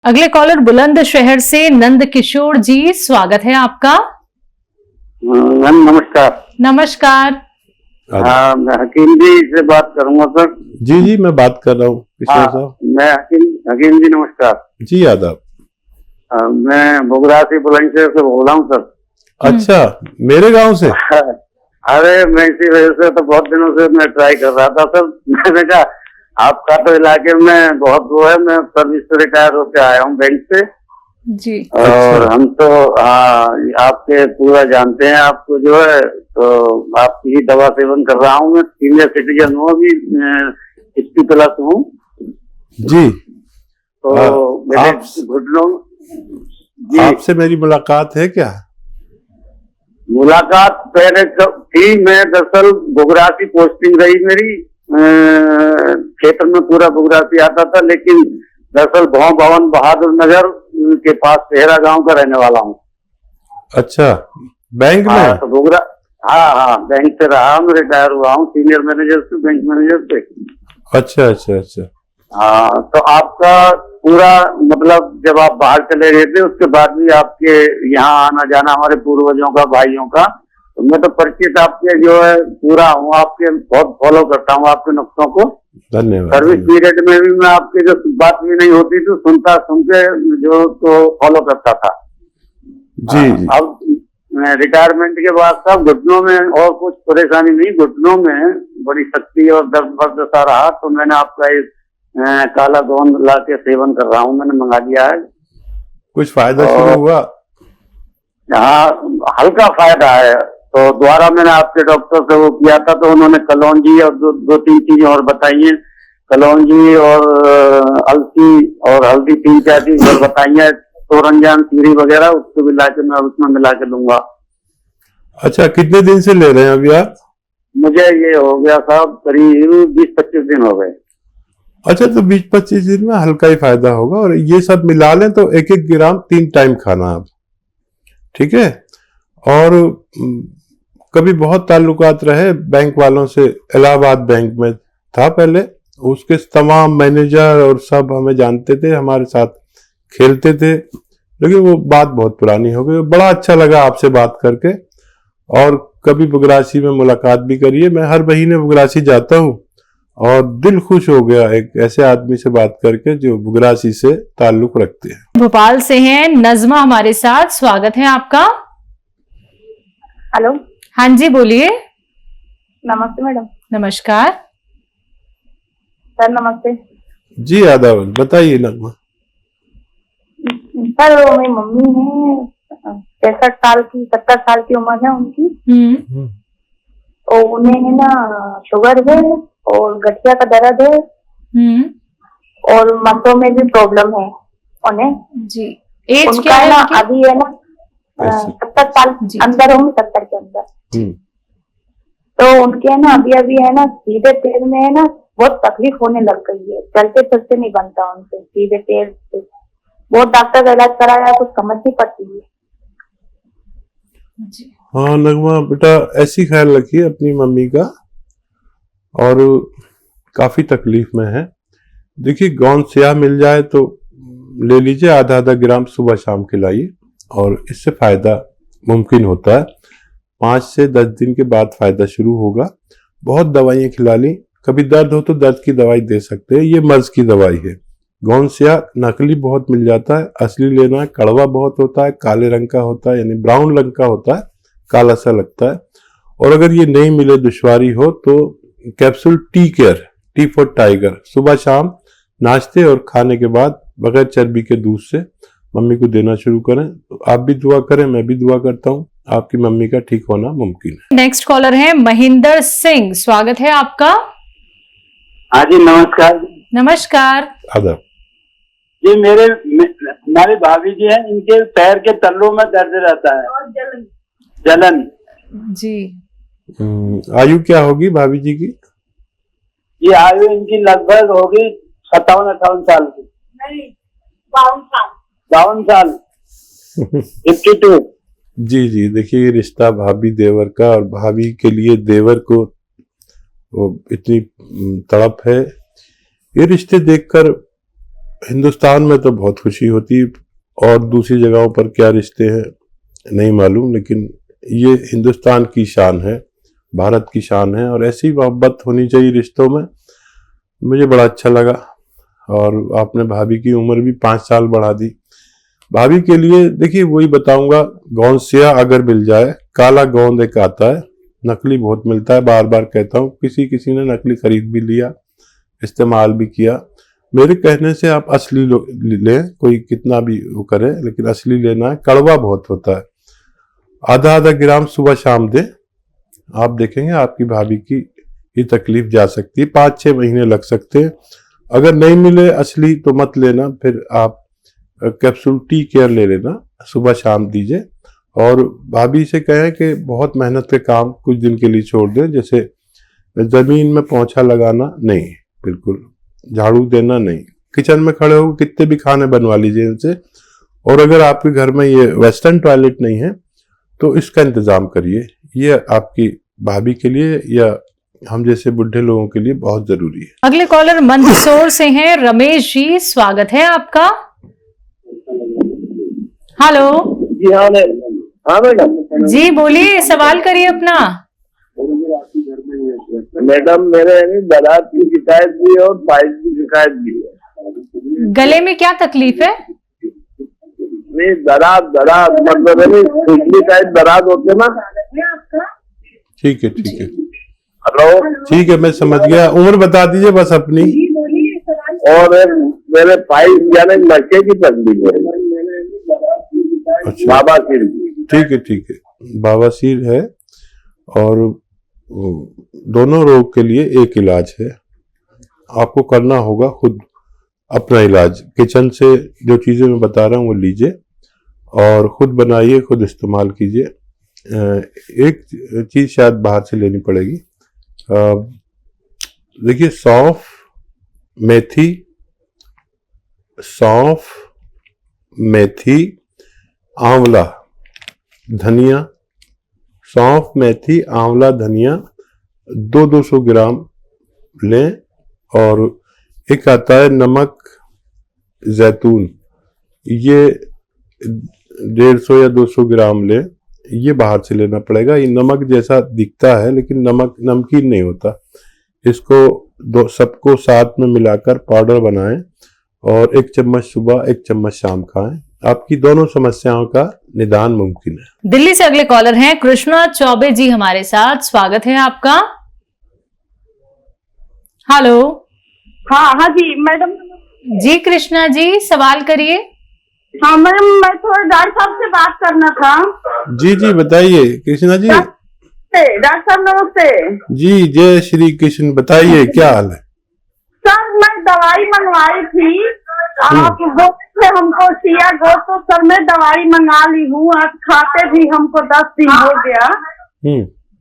अगले कॉलर बुलंदशहर से नंद किशोर जी, स्वागत है आपका। मैम नमस्कार। नमस्कार। मैं हकीम जी से बात करूंगा सर। जी जी, मैं बात कर रहा हूँ किशोर साहब। मैं हकीम जी नमस्कार। जी आदाब। मैं बुगरा से बुलंदशहर से बोल रहा हूँ सर। अच्छा, मेरे गांव से? अरे मैं इसी वजह से तो बहुत दिनों से मैं ट्राई कर रहा था सर। मैंने कहा आपका तो इलाके में बहुत वो है, मैं सर्विस से रिटायर होकर आया हूँ बैंक से जी। और अच्छा। हम तो आपके पूरा जानते हैं आपको जो है, तो आपकी ही दवा सेवन कर रहा हूँ। मैं सीनियर सिटीजन हूँ, अभी 60+ हूँ जी। तो मेरे घुटनों आपसे मेरी मुलाकात है क्या? मुलाकात पहले थी। मैं दरअसल बुगरासी पोस्टिंग रही मेरी, क्षेत्र में पूरा बुगरासी आता था, लेकिन दरअसल भाव भवन बहादुर नगर के पास सेहरा गांव का रहने वाला हूँ। अच्छा, बैंक में? हाँ तो बुगरा, हाँ बैंक से रहा, मैं रिटायर हुआ हूँ सीनियर मैनेजर से, बैंक मैनेजर से। अच्छा अच्छा अच्छा। हाँ तो आपका पूरा मतलब जब आप बाहर चले गए थे उसके बाद भी आपके यहाँ आना जाना हमारे पूर्वजों का, भाइयों का, तो मैं तो परिचित आपके जो है पूरा हूँ, आपके बहुत फॉलो करता हूँ आपके नुस्खों को। धन्यवाद। सर्विस पीरियड में भी मैं आपके जो बात भी नहीं होती तो सुनते जो तो फॉलो करता था। जी। अब रिटायरमेंट के बाद साहब घुटनों में और कुछ परेशानी नहीं, घुटनों में बड़ी शक्ति और दर्द सा रहा, तो मैंने आपका इस काला गोंद ला के सेवन कर रहा हूँ, मैंने मंगा दिया है। कुछ फायदा शुरू हुआ? हाँ हल्का फायदा है। तो दोबारा मैंने आपके डॉक्टर से वो किया था, तो उन्होंने कलौंजी और दो तीन चीजें और बताई हैं, कलौंजी और अलसी और हल्दी, 3-4 चीज और बताई है, तोरंजान सीरी वगैरह, उसको भी लाके मैं उसमें मिला के लूंगा। अच्छा, कितने दिन से ले रहे हैं अभी आप? मुझे ये हो गया साहब करीब 20-25 दिन हो गए। अच्छा, तो 20-25 दिन में हल्का ही फायदा होगा, और ये सब मिला लें तो 1-1 ग्राम 3 टाइम खाना आप, ठीक है? और कभी बहुत ताल्लुकात रहे बैंक वालों से, इलाहाबाद बैंक में था पहले, उसके तमाम मैनेजर और सब हमें जानते थे, हमारे साथ खेलते थे, लेकिन वो बात बहुत पुरानी हो गई। बड़ा अच्छा लगा आपसे बात करके, और कभी बुगरासी में मुलाकात भी करिए। मैं हर महीने बुगरासी जाता हूँ और दिल खुश हो गया एक ऐसे आदमी से बात करके जो बुगरासी से ताल्लुक रखते हैं। भोपाल से हैं नजमा हमारे साथ, स्वागत है आपका। हेलो। हाँ जी, बोलिए। नमस्ते मैडम। नमस्कार सर। नमस्ते जी आदाब, बताइए नगमा। सर मेरी मम्मी है 65 साल की, 70 साल की उम्र है उनकी। तो उन्हें है ना शुगर है और गठिया का दर्द है और मसों में भी प्रॉब्लम है उन्हें। जी। एज उनका क्या है ना उनकी? अभी है ना 70 साल अंदर होंगे, 70 के अंदर। तो उनके है ना अभी है ना सीधे पैर में है ना बहुत तकलीफ होने लग गई है, चलते फिरते नहीं बनता उनसे, सीधे पैर से बहुत डॉक्टर का इलाज कराया, कुछ समझ नहीं पड़ती है। हाँ नगमा बेटा, ऐसी ख्याल रखिए अपनी मम्मी का, और काफी तकलीफ में है। देखिए, गोंद स्याह मिल जाए तो ले लीजिए, आधा ग्राम सुबह शाम खिलाइए, और इससे फायदा मुमकिन होता है। 5 से 10 दिन के बाद फायदा शुरू होगा। बहुत दवाइयाँ खिला ली, कभी दर्द हो तो दर्द की दवाई दे सकते हैं, ये मर्ज की दवाई है। गोंद स्याह नकली बहुत मिल जाता है, असली लेना है। कड़वा बहुत होता है, काले रंग का होता है, यानी ब्राउन रंग का होता है, काला सा लगता है। और अगर ये नहीं मिले, दुश्वारी हो, तो capsule tea care, T for tiger, सुबह शाम नाश्ते और खाने के बाद बगैर चर्बी के दूध से मम्मी को देना शुरू करें। तो आप भी दुआ करें, मैं भी दुआ करता हूँ, आपकी मम्मी का ठीक होना मुमकिन है। नेक्स्ट कॉलर है महेंद्र सिंह, स्वागत है आपका। हाँ जी नमस्कार। नमस्कार। आदाब। जी हमारी भाभी जी हैं, इनके पैर के तल्लों में दर्द रहता है और जलन। जी। आयु क्या होगी भाभी जी की? ये आयु इनकी लगभग होगी 57-58 साल की। नहीं, 52 साल। 52। जी जी, देखिए, ये रिश्ता भाभी देवर का, और भाभी के लिए देवर को वो इतनी तड़प है। ये रिश्ते देखकर हिंदुस्तान में तो बहुत खुशी होती, और दूसरी जगहों पर क्या रिश्ते हैं नहीं मालूम, लेकिन ये हिंदुस्तान की शान है, भारत की शान है, और ऐसी मोहब्बत होनी चाहिए रिश्तों में। मुझे बड़ा अच्छा लगा। और आपने भाभी की उम्र भी 5 साल बढ़ा दी। भाभी के लिए देखिए वही बताऊंगा, गोंद सिया अगर मिल जाए, काला गोंद एक आता है, नकली बहुत मिलता है, बार बार कहता हूँ, किसी ने नकली खरीद भी लिया, इस्तेमाल भी किया। मेरे कहने से आप असली लें, कोई कितना भी वो करे, लेकिन असली लेना है। कड़वा बहुत होता है। आधा आधा ग्राम सुबह शाम दें, आप देखेंगे आपकी भाभी की ये तकलीफ जा सकती है। 5-6 महीने लग सकते हैं। अगर नहीं मिले असली तो मत लेना, फिर आप कैप्सूल टी केयर ले लेना, सुबह शाम दीजिए। और भाभी से कहें कि बहुत मेहनत के काम कुछ दिन के लिए छोड़ दें, जैसे जमीन में पोंछा लगाना नहीं, बिल्कुल झाड़ू देना नहीं, किचन में खड़े हो कितने भी खाने बनवा लीजिए इनसे। और अगर आपके घर में ये वेस्टर्न टॉयलेट नहीं है तो इसका इंतजाम करिए। ये आपकी भाभी के लिए या हम जैसे बुढ़े लोगों के लिए बहुत जरूरी है। अगले कॉलर मंदसौर से हैं रमेश जी, स्वागत है आपका। हेलो जी हाँ मैडम। जी बोलिए, सवाल करिए अपना। मैडम मेरे दराज की शिकायत भी है और पाइप की शिकायत भी है। गले में क्या तकलीफ है? नहीं दराज मतलब खुजली टाइप दराज होते ना। ठीक है ठीक है हेलो ठीक है, मैं समझ गया। उम्र बता दीजिए बस अपनी। और मेरे पाइप यानी नशे की तकलीफ है। अच्छा बाबासीर ठीक है, बाबासीर है। और दोनों रोग के लिए एक इलाज है। आपको करना होगा खुद अपना इलाज। किचन से जो चीजें मैं बता रहा हूँ वो लीजिए और खुद बनाइए, खुद इस्तेमाल कीजिए। एक चीज शायद बाहर से लेनी पड़ेगी। देखिए सौंफ, मेथी, आंवला, धनिया, सौंफ, मेथी, आंवला, धनिया 200 ग्राम लें। और एक आता है नमक जैतून, ये 150 या 200 ग्राम लें। ये बाहर से लेना पड़ेगा। ये नमक जैसा दिखता है लेकिन नमकीन नहीं होता। इसको सबको साथ में मिलाकर पाउडर बनाएं और 1 चम्मच सुबह 1 चम्मच शाम खाएं। आपकी दोनों समस्याओं का निदान मुमकिन है। दिल्ली से अगले कॉलर हैं कृष्णा चौबे जी हमारे साथ, स्वागत है आपका। हेलो। हाँ जी मैडम। जी कृष्णा जी, सवाल करिए। हाँ मैडम, मैं थोड़ा डॉक्टर साहब से बात करना था। जी बताइए कृष्णा जी। डॉक्टर साहब नमस्ते। जी जय श्री कृष्ण, बताइए क्या हाल है? सर मैं दवाई मंगवाई थी, आप वो हमको सिया गो, तो सर मैं दवाई मंगा ली हूँ, आज खाते भी हमको 10 दिन हो गया।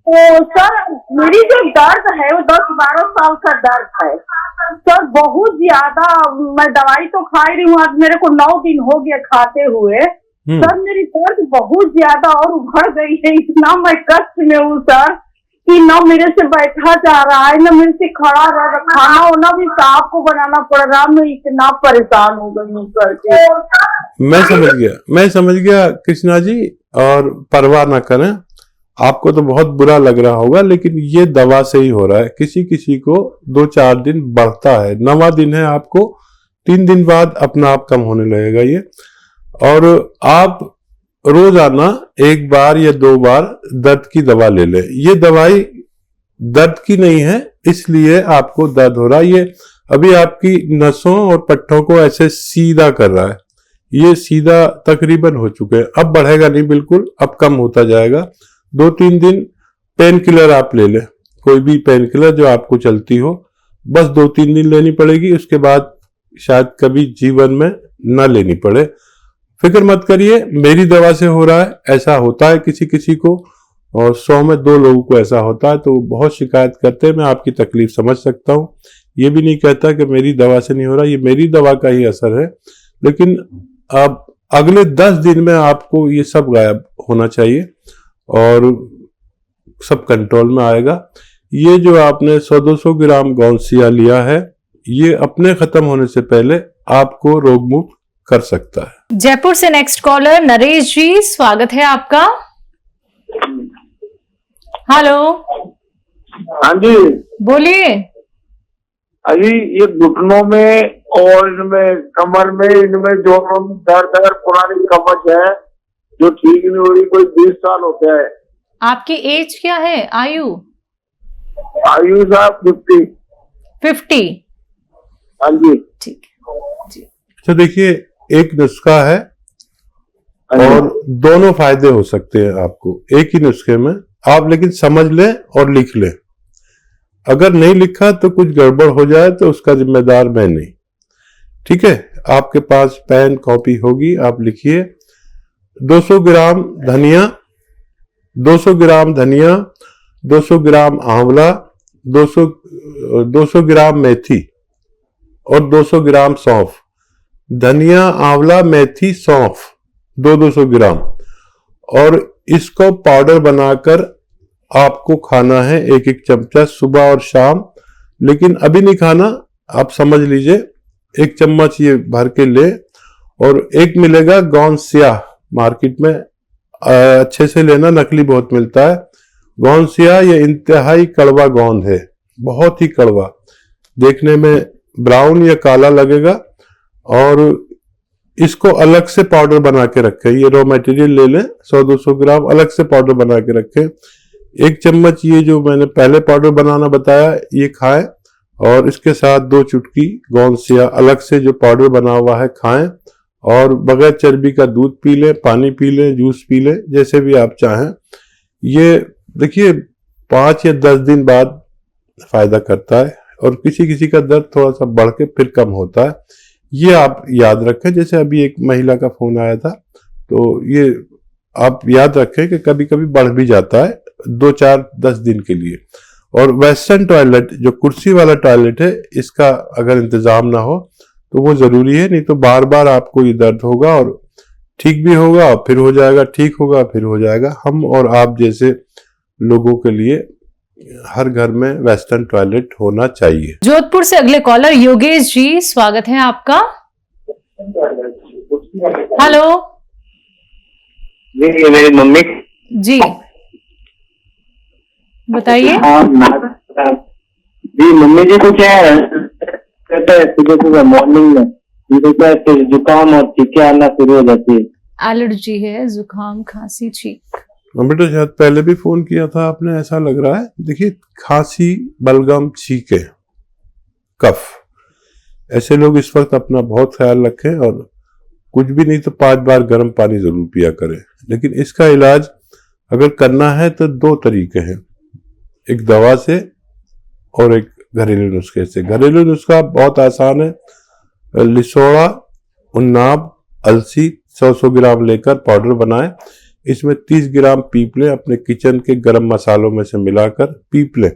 तो सर मेरी जो दर्द है वो 10-12 साल का दर्द है सर, बहुत ज्यादा। मैं दवाई तो खा रही हूँ, आज मेरे को 9 दिन हो गया खाते हुए। सर मेरी दर्द बहुत ज्यादा और उभर गई है, इतना मैं कष्ट में हूँ सर कि न मेरे से बैठा जा रहा है, न मेरे से खड़ा रह रहा, खाना वाना भी साहब को बनाना पड़ रहा। मैं इतना परेशान हो गई हूँ करके। मैं समझ गया कृष्णा जी। और परवाह ना करें, आपको तो बहुत बुरा लग रहा होगा लेकिन ये दवा से ही हो रहा है। किसी किसी को 2-4 दिन बढ़ता है, 9वां दिन है आपको, 3 दिन बाद अपना आप कम होने लगेगा ये। और आप रोजाना 1 बार या 2 बार दर्द की दवा ले लें। ये दवाई दर्द की नहीं है इसलिए आपको दर्द हो रहा है। ये अभी आपकी नसों और पट्टों को ऐसे सीधा कर रहा है। ये सीधा तकरीबन हो चुके हैं, अब बढ़ेगा नहीं, बिल्कुल अब कम होता जाएगा। 2-3 दिन पेन किलर आप ले लें, कोई भी पेन किलर जो आपको चलती हो, बस 2-3 दिन लेनी पड़ेगी। उसके बाद शायद कभी जीवन में न लेनी पड़े। फिक्र मत करिए, मेरी दवा से हो रहा है। ऐसा होता है किसी किसी को, और 100 में 2 लोगों को ऐसा होता है, तो बहुत शिकायत करते हैं। मैं आपकी तकलीफ समझ सकता हूँ। ये भी नहीं कहता कि मेरी दवा से नहीं हो रहा, ये मेरी दवा का ही असर है। लेकिन अब अगले 10 दिन में आपको ये सब गायब होना चाहिए और सब कंट्रोल में आएगा। ये जो आपने 100-200 ग्राम गौंसिया लिया है, ये अपने खत्म होने से पहले आपको रोग मुक्त कर सकता है। जयपुर से नेक्स्ट कॉलर नरेश जी, स्वागत है आपका। हेलो, हाँ जी, बोलिए। अभी ये घुटनों में और इनमें कमर में, इनमें जो दर्द है, पुरानी कमर है जो ठीक नहीं हो रही, कोई 20 साल होते हैं। आपकी एज क्या है, आयु? आयु साहब 50। हाँ जी। ठीक है। अच्छा देखिए, एक नुस्खा है और दोनों फायदे हो सकते हैं आपको एक ही नुस्खे में। आप लेकिन समझ लें और लिख लें। अगर नहीं लिखा तो कुछ गड़बड़ हो जाए तो उसका जिम्मेदार मैं नहीं। ठीक है, आपके पास पेन कॉपी होगी, आप लिखिए। 200 ग्राम धनिया, 200 ग्राम धनिया, 200 ग्राम आंवला, 200 ग्राम मेथी और 200 ग्राम सौंफ। धनिया, आंवला, मेथी, सौंफ 200 ग्राम, और इसको पाउडर बनाकर आपको खाना है 1-1 चमचा सुबह और शाम। लेकिन अभी नहीं खाना, आप समझ लीजिए 1 चम्मच ये भर के ले। और एक मिलेगा गोंद स्याह मार्केट में, अच्छे से लेना, नकली बहुत मिलता है। गोंद स्याह ये इंतहाई कड़वा गोंद है, बहुत ही कड़वा, देखने में ब्राउन या काला लगेगा। और इसको अलग से पाउडर बना के रखें। ये रॉ मटेरियल ले लें, 100-200 ग्राम अलग से पाउडर बना के रखें। 1 चम्मच ये जो मैंने पहले पाउडर बनाना बताया ये खाएं, और इसके साथ 2 चुटकी गोंद स्याह अलग से जो पाउडर बना हुआ है खाएं। और बगैर चर्बी का दूध पी लें, पानी पी लें, जूस पी लें, जैसे भी आप चाहें। ये देखिए 5 या 10 दिन बाद फायदा करता है, और किसी किसी का दर्द थोड़ा सा बढ़ के फिर कम होता है। ये आप याद रखें। जैसे अभी एक महिला का फोन आया था, तो ये आप याद रखें कि कभी कभी बढ़ भी जाता है 2-4-10 दिन के लिए। और वेस्टर्न टॉयलेट, जो कुर्सी वाला टॉयलेट है, इसका अगर इंतजाम ना हो तो वो जरूरी है, नहीं तो बार बार आपको ये दर्द होगा, और ठीक भी होगा फिर हो जाएगा, ठीक होगा फिर हो जाएगा। हम और आप जैसे लोगों के लिए हर घर में वेस्टर्न टॉयलेट होना चाहिए। जोधपुर से अगले कॉलर योगेश जी, स्वागत है आपका। हेलो जी, ये मेरी मम्मी जी, बताइए। जी, मम्मी जी को क्या है, कहते हैं सुबह मॉर्निंग में फिर जुकाम और छींके आना शुरू हो जाती है। एलर्जी है, जुकाम, खांसी, छींक। बेटा शायद पहले भी फोन किया था आपने, ऐसा लग रहा है। देखिए, खांसी, बलगम, छींके, कफ, ऐसे लोग इस वक्त अपना बहुत ख्याल रखें, और कुछ भी नहीं तो 5 बार गर्म पानी जरूर पिया करें। लेकिन इसका इलाज अगर करना है तो 2 तरीके हैं, एक दवा से और एक घरेलू नुस्खे से। घरेलू नुस्खा बहुत आसान है। लिसोड़ा, उन्नाब, अलसी 100 ग्राम लेकर पाउडर बनाएं। इसमें 30 ग्राम पीप लें, अपने किचन के गरम मसालों में से मिलाकर पीप लें,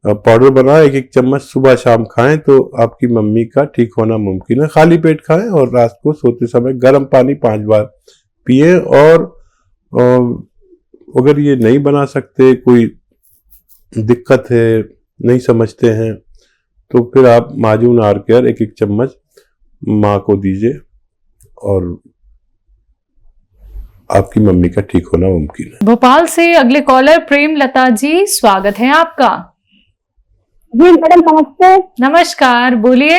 पाउडर बनाएं। 1-1 चम्मच सुबह शाम खाएं तो आपकी मम्मी का ठीक होना मुमकिन है। खाली पेट खाएं, और रात को सोते समय गर्म पानी 5 बार पिए। और अगर ये नहीं बना सकते, कोई दिक्कत है, नहीं समझते हैं, तो फिर आप माजून आर केयर 1-1 चम्मच माँ को दीजिए, और आपकी मम्मी का ठीक होना मुमकिन है। भोपाल से अगले कॉलर प्रेम लता जी, स्वागत है आपका। जी मैडम नमस्ते। नमस्कार, बोलिए।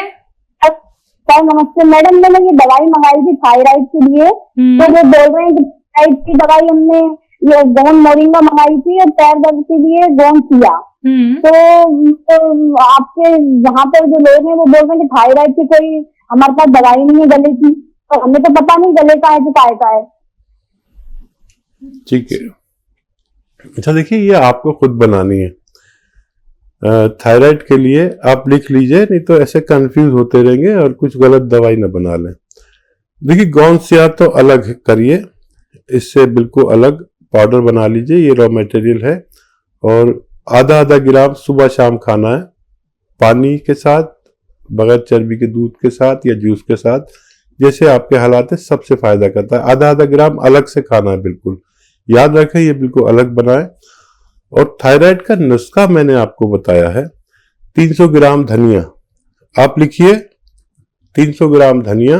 सर नमस्ते मैडम, मैंने ये दवाई मंगाई थी थायराइड के लिए, तो वो बोल रहे हैं कि थायराइड की दवाई हमने ये गोंद मोरिंगा मंगाई थी, और पैर दर्द के लिए गोंद किया। तो आपके यहाँ पर जो लोग हैं वो बोल रहे हैं कि थायराइड की कोई हमारे पास दवाई नहीं है गले की, तो हमें तो पता नहीं गले का है कि काय का है। ठीक है, अच्छा देखिए, ये आपको खुद बनानी है। थायराइड के लिए आप लिख लीजिए, नहीं तो ऐसे कंफ्यूज होते रहेंगे और कुछ गलत दवाई ना बना लें। देखिए, गोंद स्याह तो अलग करिए, इससे बिल्कुल अलग पाउडर बना लीजिए। ये रॉ मटेरियल है, और आधा ग्राम सुबह शाम खाना है, पानी के साथ, बगैर चर्बी के दूध के साथ या जूस के साथ, जैसे आपके हालात है, सबसे फायदा करता है। आधा ग्राम अलग से खाना है, बिल्कुल याद रखें, ये बिल्कुल अलग बनाए। और थायराइड का नुस्खा मैंने आपको बताया है। 300 ग्राम धनिया, आप लिखिए 300 ग्राम धनिया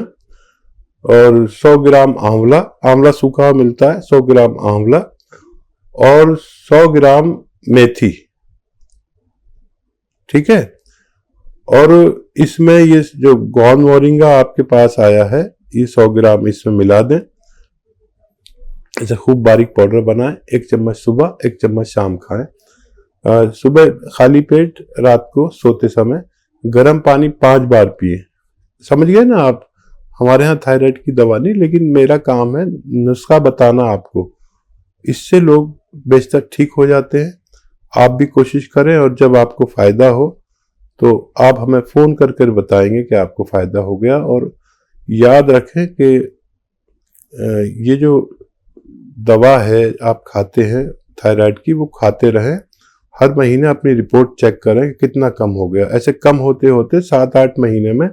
और 100 ग्राम आंवला, आंवला सूखा मिलता है, 100 ग्राम आंवला और 100 ग्राम मेथी, ठीक है। और इसमें ये जो गौन मोरिंगा आपके पास आया है, ये 100 ग्राम इसमें मिला दें, इसे खूब बारीक पाउडर बनाएं। 1 चम्मच सुबह, 1 चम्मच शाम खाएं। सुबह खाली पेट, रात को सोते समय गर्म पानी 5 बार पिए। समझ गए ना आप? हमारे यहाँ थायराइड की दवा नहीं, लेकिन मेरा काम है नुस्खा बताना आपको। इससे लोग बेशतर ठीक हो जाते हैं। आप भी कोशिश करें और जब आपको फायदा हो तो आप हमें फोन कर कर बताएंगे कि आपको फायदा हो गया। और याद रखें कि ये जो दवा है आप खाते हैं थायराइड की, वो खाते रहें। हर महीने अपनी रिपोर्ट चेक करें कि कितना कम हो गया। ऐसे कम होते होते 7-8 महीने में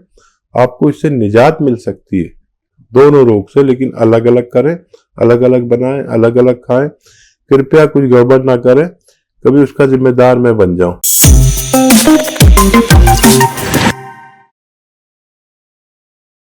आपको इससे निजात मिल सकती है, दोनों रोग से। लेकिन अलग अलग करें, अलग अलग बनाएं, अलग अलग खाएं। कृपया कुछ गड़बड़ ना करें, कभी उसका जिम्मेदार मैं बन जाऊं।